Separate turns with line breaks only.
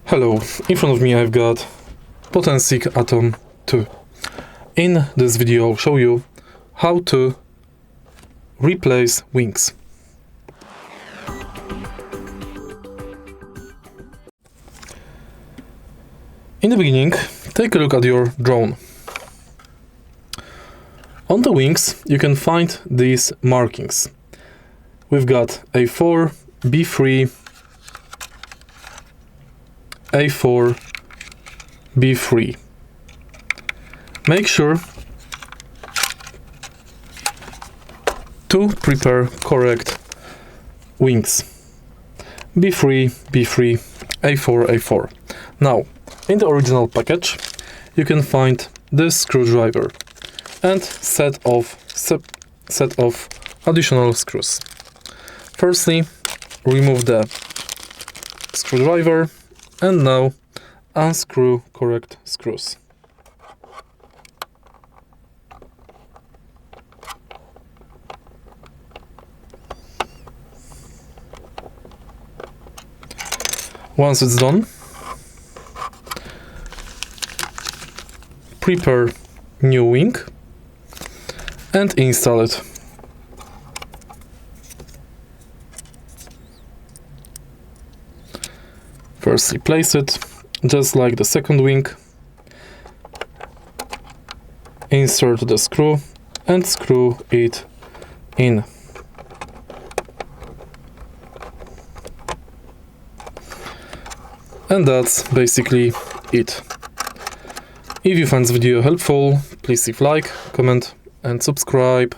Hello, in front of me I've got Potensic ATOM 2. In this video I'll show you how to replace wings. In the beginning, take a look at your drone. On the wings you can find these markings. We've got A4, B3, A4, B3. Make sure to prepare correct wings. B3, B3, A4, A4. Now, in the original package, you can find this screwdriver and set of additional screws. Firstly, remove the screwdriver and now unscrew correct screws. Once it's done, prepare new wing and install it. Firstly, place it just like the second wing, insert the screw and screw it in. And that's basically it. If you find this video helpful, please leave a like, comment and subscribe.